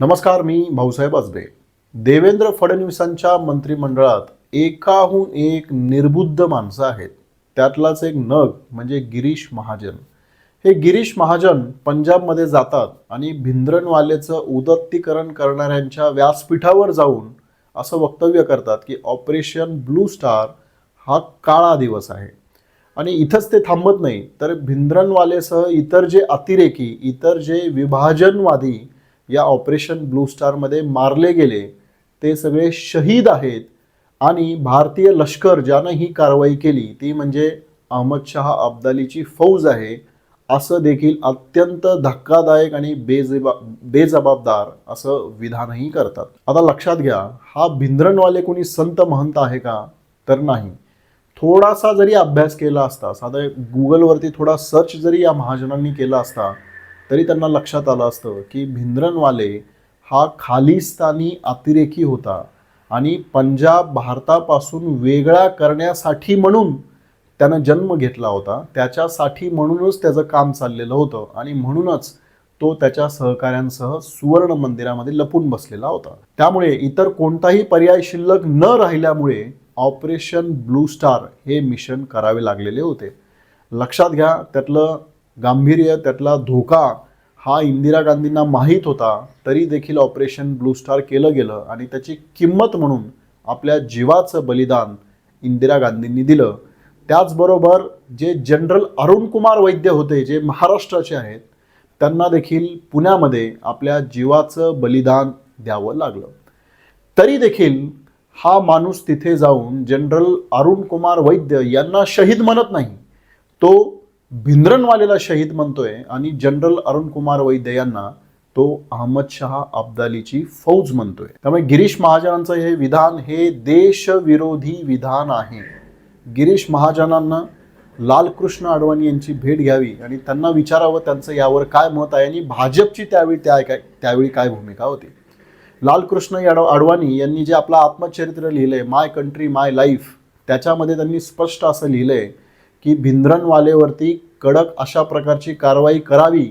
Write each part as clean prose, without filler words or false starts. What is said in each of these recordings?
नमस्कार, मी भाऊसाहेब आजबे. देवेंद्र फडणवीसांच्या मंत्रिमंडळात एकाहून एक निर्बुद्ध माणसं आहेत. त्यातलाच एक नग म्हणजे गिरीश महाजन. हे गिरीश महाजन पंजाबमध्ये जातात आणि भिंद्रनवालेचं उदात्तीकरण करणाऱ्यांच्या व्यासपीठावर जाऊन असं वक्तव्य करतात की ऑपरेशन ब्लू स्टार हा काळा दिवस आहे. आणि इथंच ते थांबत नाही, तर भिंद्रनवालेसह इतर जे अतिरेकी, इतर जे विभाजनवादी या ऑपरेशन ब्लू स्टारमध्ये मारले गेले ते सगळे शहीद आहेत. आणि भारतीय लष्कर ज्यानं ही कारवाई केली ती म्हणजे अहमद शाह अब्दालीची फौज आहे, असं देखील अत्यंत धक्कादायक आणि बेजबाबदार असं विधानही करतात. आता लक्षात घ्या, हा भिंद्रनवाले कोणी संत महंत आहे का? तर नाही. थोडासा जरी अभ्यास केला असता, साधा गुगलवरती थोडा सर्च जरी या महाजनांनी केला असता, तरी त्यांना लक्षात आलं असतं की भिंद्रनवाले हा खालिस्तानी अतिरेकी होता आणि पंजाब भारतापासून वेगळा करण्यासाठी म्हणून त्यानं जन्म घेतला होता. त्याच्यासाठी म्हणूनच त्याचं काम चाललेलं होतं आणि म्हणूनच तो त्याच्या सहकाऱ्यांसह सुवर्ण मंदिरामध्ये लपून बसलेला होता. त्यामुळे इतर कोणताही पर्याय शिल्लक न राहिल्यामुळे ऑपरेशन ब्लू स्टार हे मिशन करावे लागलेले होते. लक्षात घ्या, त्यातलं गांभीर्य, त्यातला धोका हा इंदिरा गांधींना माहीत होता, तरी देखील ऑपरेशन ब्लू स्टार केलं गेलं आणि त्याची किंमत म्हणून आपल्या जीवाचं बलिदान इंदिरा गांधींनी दिलं. त्याचबरोबर जे जनरल अरुण कुमार वैद्य होते, जे महाराष्ट्राचे आहेत, त्यांना देखील पुण्यामध्ये आपल्या जीवाचं बलिदान द्यावं लागलं. तरी देखील हा माणूस तिथे जाऊन जनरल अरुण कुमार वैद्य यांना शहीद म्हणत नाही, तो भिंद्रनवालेला शहीद म्हणतोय आणि जनरल अरुण कुमार वैद्य यांना तो अहमद शाह अब्दालीची फौज म्हणतोय. त्यामुळे गिरीश महाजनांचं हे विधान हे देशविरोधी विधान आहे. गिरीश महाजनांना लालकृष्ण अडवाणी यांची भेट घ्यावी आणि त्यांना विचारावं त्यांचं यावर काय मत आहे आणि भाजपची त्यावेळी काय भूमिका होती. लालकृष्ण अडवाणी यांनी जे आपलं आत्मचरित्र लिहिलंय, माय कंट्री माय लाईफ, त्याच्यामध्ये त्यांनी स्पष्ट असं लिहिलंय की भिंद्रनवालेवरती कडक अशा प्रकारची कारवाई करावी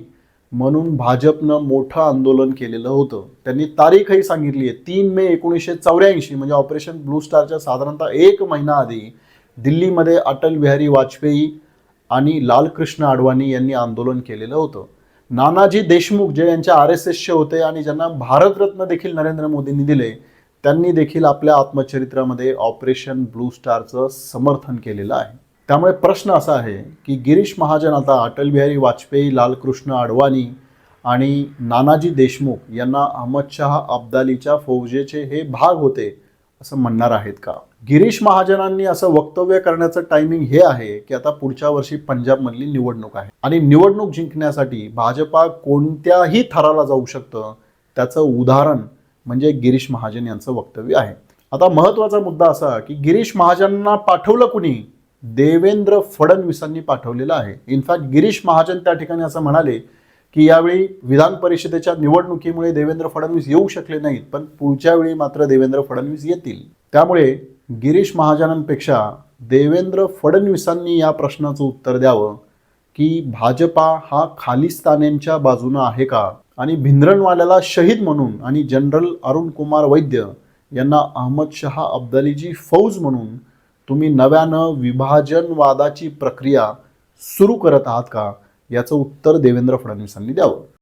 म्हणून भाजपनं मोठं आंदोलन केलेलं होतं. त्यांनी तारीखही सांगितली आहे, 3 मे 1984, म्हणजे ऑपरेशन ब्लू स्टारच्या साधारणतः 1 महिना आधी दिल्लीमध्ये अटल बिहारी वाजपेयी आणि लालकृष्ण अडवाणी यांनी आंदोलन केलेलं होतं. नानाजी देशमुख जे यांच्या RSSचे होते आणि ज्यांना भारतरत्न देखील नरेंद्र मोदींनी दिले, त्यांनी देखील आपल्या आत्मचरित्रामध्ये ऑपरेशन ब्लू स्टारचं समर्थन केलेलं आहे. त्यामुळे प्रश्न असा आहे की गिरीश महाजन आता अटल बिहारी वाजपेयी, लालकृष्ण अडवाणी आणि नानाजी देशमुख यांना अहमद शाह अब्दालीच्या फौजेचे हे भाग होते असं म्हणणार आहेत का? गिरीश महाजनांनी असं वक्तव्य करण्याचं टायमिंग हे आहे की आता पुढच्या वर्षी पंजाबमधली निवडणूक आहे आणि निवडणूक जिंकण्यासाठी भाजपा कोणत्याही थराला जाऊ शकतं, त्याचं उदाहरण म्हणजे गिरीश महाजन यांचं वक्तव्य आहे. आता महत्त्वाचा मुद्दा असा की गिरीश महाजनांना पाठवलं कुणी? देवेंद्र फडणवीसांनी पाठवलेलं आहे. इनफॅक्ट गिरीश महाजन त्या ठिकाणी असं म्हणाले की यावेळी विधान परिषदेच्या निवडणुकीमुळे देवेंद्र फडणवीस येऊ शकले नाहीत, पण पुढच्या वेळी मात्र देवेंद्र फडणवीस येतील. त्यामुळे गिरीश महाजनांपेक्षा देवेंद्र फडणवीसांनी या प्रश्नाचं उत्तर द्यावं की भाजपा हा खालिस्तान्यांच्या बाजूनं आहे का, आणि भिंद्रनवाल्याला शहीद म्हणून आणि जनरल अरुण कुमार वैद्य यांना अहमद शाह अब्दालीची फौज म्हणून तुम्ही नव्यानं विभाजनवादाची प्रक्रिया सुरू करत आहात का, याचं उत्तर देवेंद्र फडणवीसांनी द्यावं.